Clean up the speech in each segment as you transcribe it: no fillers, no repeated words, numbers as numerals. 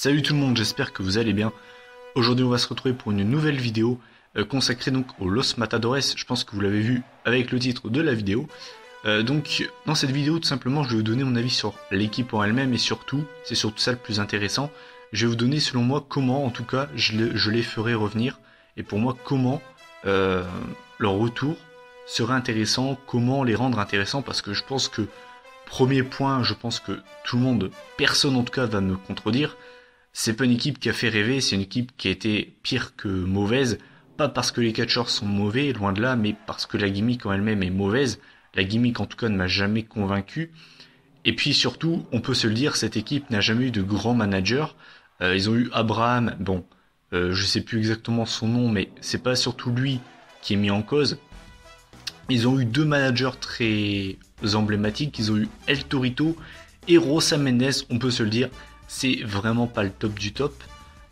Salut tout le monde, j'espère que vous allez bien. Aujourd'hui on va se retrouver pour une nouvelle vidéo consacrée donc aux Los Matadores. Je pense que vous l'avez vu avec le titre de la vidéo. Donc dans cette vidéo tout simplement je vais vous donner mon avis sur l'équipe en elle-même et surtout, c'est surtout ça le plus intéressant, je vais vous donner selon moi comment en tout cas je les ferai revenir et pour moi comment leur retour serait intéressant, comment les rendre intéressants parce que je pense que premier point, je pense que tout le monde, personne en tout cas va me contredire, c'est pas une équipe qui a fait rêver, c'est une équipe qui a été pire que mauvaise, pas parce que les catcheurs sont mauvais, loin de là, mais parce que la gimmick en elle-même est mauvaise. La gimmick en tout cas ne m'a jamais convaincu. Et puis surtout, on peut se le dire, cette équipe n'a jamais eu de grand manager. Ils ont eu Abraham, bon, je sais plus exactement son nom, mais c'est pas surtout lui qui est mis en cause. Ils ont eu deux managers très emblématiques, ils ont eu El Torito et Rosa Mendes, on peut se le dire, c'est vraiment pas le top du top.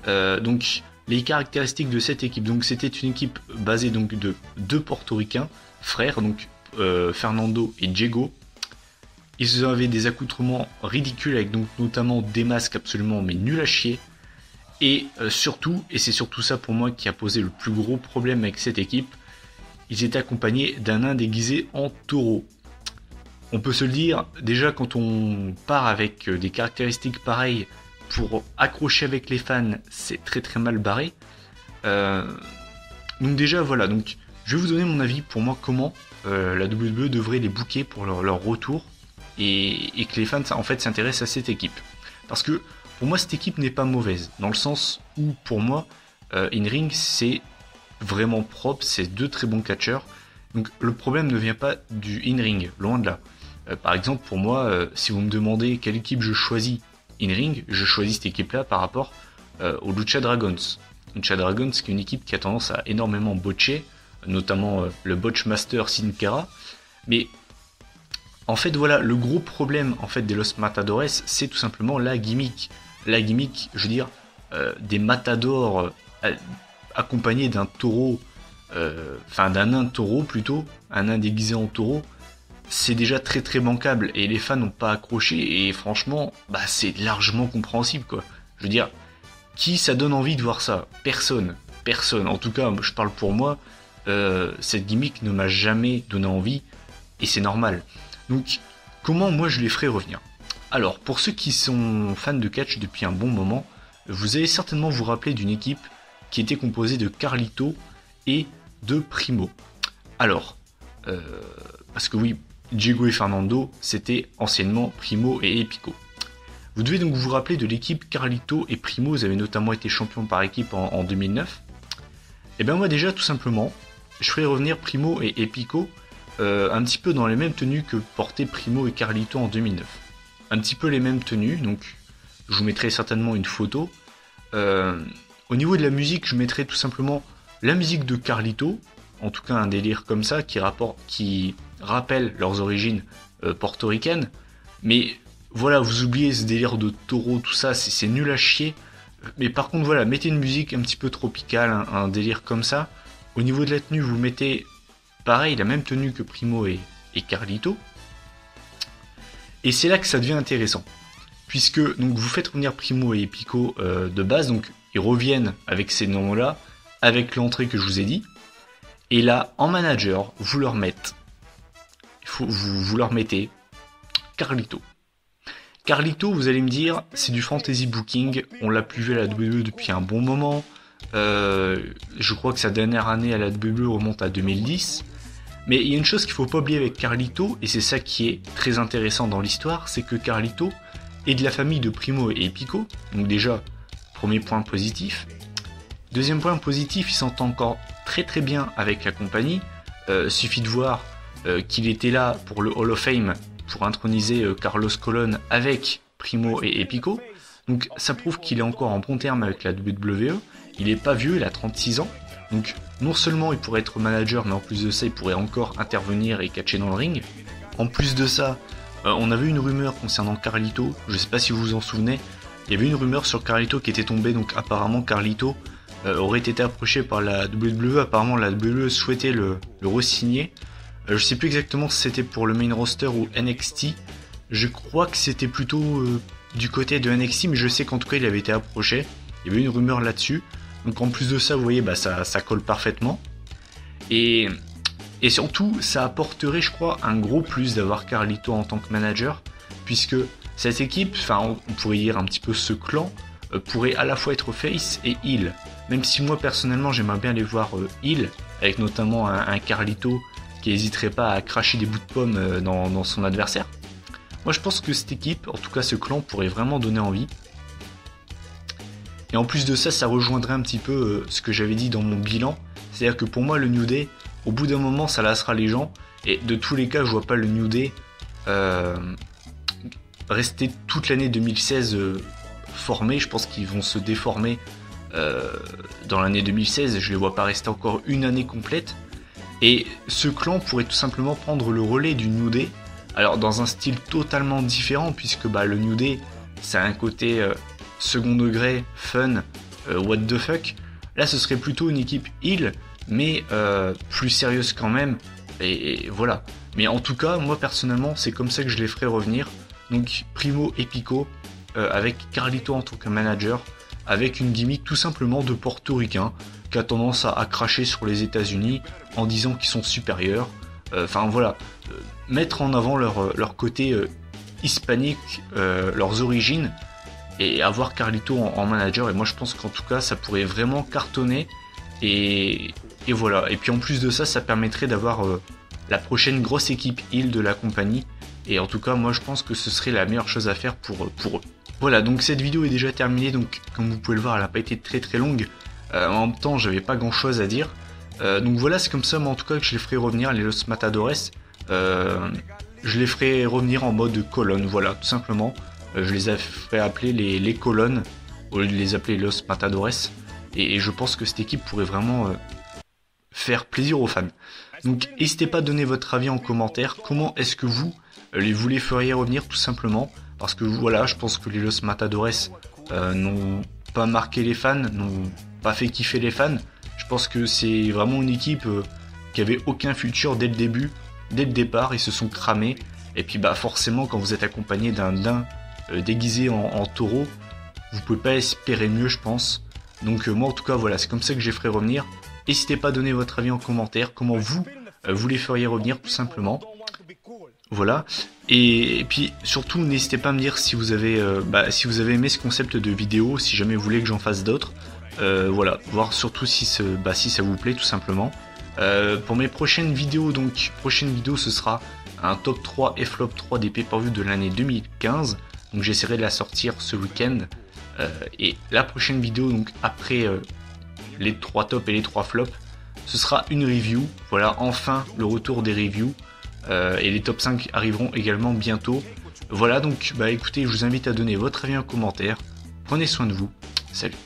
Donc les caractéristiques de cette équipe, donc c'était une équipe basée donc de deux portoricains, frères, donc Fernando et Diego. Ils avaient des accoutrements ridicules avec donc notamment des masques absolument mais nuls à chier. Et surtout, et c'est surtout ça pour moi qui a posé le plus gros problème avec cette équipe, ils étaient accompagnés d'un nain déguisé en taureau. On peut se le dire, déjà quand on part avec des caractéristiques pareilles pour accrocher avec les fans, c'est très très mal barré. Donc déjà voilà, donc je vais vous donner mon avis pour moi comment la WWE devrait les booker pour leur retour et que les fans en fait s'intéressent à cette équipe. Parce que pour moi cette équipe n'est pas mauvaise, dans le sens où pour moi in-ring c'est vraiment propre, c'est deux très bons catcheurs. Donc le problème ne vient pas du in-ring, loin de là. Par exemple, pour moi, si vous me demandez quelle équipe je choisis in-ring, je choisis cette équipe-là par rapport aux Lucha Dragons. Lucha Dragons, qui est une équipe qui a tendance à énormément botcher, notamment le Botchmaster Sin Cara. Mais en fait, voilà, le gros problème en fait des Los Matadores, c'est tout simplement la gimmick. La gimmick, je veux dire, des matadors accompagnés d'un taureau, d'un nain taureau plutôt, un nain déguisé en taureau. C'est déjà très très bancable et les fans n'ont pas accroché et franchement c'est largement compréhensible quoi. Je veux dire, qui ça donne envie de voir ça? Personne. En tout cas, je parle pour moi, cette gimmick ne m'a jamais donné envie et c'est normal. Donc, comment moi je les ferai revenir? Alors, pour ceux qui sont fans de catch depuis un bon moment, vous allez certainement vous rappeler d'une équipe qui était composée de Carlito et de Primo. Alors, parce que oui, Diego et Fernando, c'était anciennement Primo et Epico. Vous devez donc vous rappeler de l'équipe Carlito et Primo, ils avaient notamment été champions par équipe en 2009. Et bien moi déjà, tout simplement, je ferai revenir Primo et Epico un petit peu dans les mêmes tenues que portaient Primo et Carlito en 2009. Un petit peu les mêmes tenues, donc je vous mettrai certainement une photo. Au niveau de la musique, je mettrai tout simplement la musique de Carlito, en tout cas un délire comme ça qui rappelle leurs origines portoricaines, mais voilà, vous oubliez ce délire de taureau, tout ça, c'est nul à chier, mais par contre voilà, mettez une musique un petit peu tropicale, un délire comme ça. Au niveau de la tenue, vous mettez pareil, la même tenue que Primo et Carlito, et c'est là que ça devient intéressant, puisque donc vous faites revenir Primo et Epico de base, donc ils reviennent avec ces noms-là, avec l'entrée que je vous ai dit, et là, en manager, vous leur mettez Carlito. Carlito, vous allez me dire, c'est du fantasy booking, on l'a plus vu à la WWE depuis un bon moment, je crois que sa dernière année à la WWE remonte à 2010, mais il y a une chose qu'il ne faut pas oublier avec Carlito, et c'est ça qui est très intéressant dans l'histoire, c'est que Carlito est de la famille de Primo et Epico, donc déjà, premier point positif. Deuxième point positif, il s'entend encore très très bien avec la compagnie, suffit de voir qu'il était là pour le Hall of Fame pour introniser Carlos Colon avec Primo et Epico. Donc ça prouve qu'il est encore en bon terme avec la WWE. Il est pas vieux, il a 36 ans. Donc non seulement il pourrait être manager, mais en plus de ça, il pourrait encore intervenir et catcher dans le ring. En plus de ça, on avait une rumeur concernant Carlito, je sais pas si vous vous en souvenez, il y avait une rumeur sur Carlito qui était tombée, donc apparemment Carlito aurait été approché par la WWE, apparemment la WWE souhaitait le re-signer. Je sais plus exactement si c'était pour le main roster ou NXT. Je crois que c'était plutôt du côté de NXT, mais je sais qu'en tout cas il avait été approché. Il y avait une rumeur là-dessus. Donc en plus de ça, vous voyez, bah, ça colle parfaitement. Et surtout, ça apporterait, je crois, un gros plus d'avoir Carlito en tant que manager, puisque cette équipe, enfin on pourrait dire un petit peu ce clan, pourrait à la fois être face et heel. Même si moi personnellement j'aimerais bien les voir heel, avec notamment un Carlito qui n'hésiterait pas à cracher des bouts de pomme dans son adversaire. Moi je pense que cette équipe, en tout cas ce clan, pourrait vraiment donner envie. Et en plus de ça, ça rejoindrait un petit peu ce que j'avais dit dans mon bilan. C'est-à-dire que pour moi le New Day, au bout d'un moment ça lassera les gens. Et de tous les cas, je vois pas le New Day rester toute l'année 2016 formé. Je pense qu'ils vont se déformer dans l'année 2016. Je les vois pas rester encore une année complète. Et ce clan pourrait tout simplement prendre le relais du New Day. Alors dans un style totalement différent, puisque bah, le New Day, ça a un côté second degré, fun, what the fuck. Là ce serait plutôt une équipe heel, mais plus sérieuse quand même. Et voilà. Mais en tout cas, moi personnellement, c'est comme ça que je les ferai revenir. Donc Primo et Pico, avec Carlito en tant que manager, avec une gimmick tout simplement de portoricain qui a tendance à cracher sur les États-Unis en disant qu'ils sont supérieurs. Enfin voilà, mettre en avant leur côté hispanique, leurs origines, et avoir Carlito en manager. Et moi je pense qu'en tout cas ça pourrait vraiment cartonner. Et voilà. Et puis en plus de ça, ça permettrait d'avoir la prochaine grosse équipe heel de la compagnie. Et en tout cas, moi je pense que ce serait la meilleure chose à faire pour eux. Voilà, donc cette vidéo est déjà terminée. Donc comme vous pouvez le voir, elle n'a pas été très très longue. En même temps, j'avais pas grand chose à dire. Donc voilà, c'est comme ça, moi en tout cas, que je les ferai revenir, les Los Matadores. Je les ferai revenir en mode colonne, voilà, tout simplement. Je les ferai appeler les colonnes au lieu de les appeler Los Matadores. Et je pense que cette équipe pourrait vraiment faire plaisir aux fans. Donc n'hésitez pas à donner votre avis en commentaire. Comment est-ce que vous les feriez revenir, tout simplement? Parce que voilà, je pense que les Los Matadores n'ont pas marqué les fans, n'ont pas fait kiffer les fans. Je pense que c'est vraiment une équipe qui avait aucun futur dès le début, dès le départ. Ils se sont cramés. Et puis bah forcément, quand vous êtes accompagné d'un daim déguisé en taureau, vous pouvez pas espérer mieux, je pense. Donc moi en tout cas voilà, c'est comme ça que je les ferai revenir. N'hésitez pas à donner votre avis en commentaire, comment vous les feriez revenir, tout simplement. Voilà. Et puis surtout n'hésitez pas à me dire si vous avez aimé ce concept de vidéo, si jamais vous voulez que j'en fasse d'autres. Voilà, voir surtout si ça vous plaît, tout simplement. Pour mes prochaines vidéos, ce sera un top 3 et flop 3 des pay-per-view de l'année 2015. Donc j'essaierai de la sortir ce week-end. Et la prochaine vidéo, donc après les 3 tops et les 3 flops, ce sera une review. Voilà, enfin le retour des reviews. Et les top 5 arriveront également bientôt. Voilà, donc bah écoutez, je vous invite à donner votre avis en commentaire. Prenez soin de vous. Salut.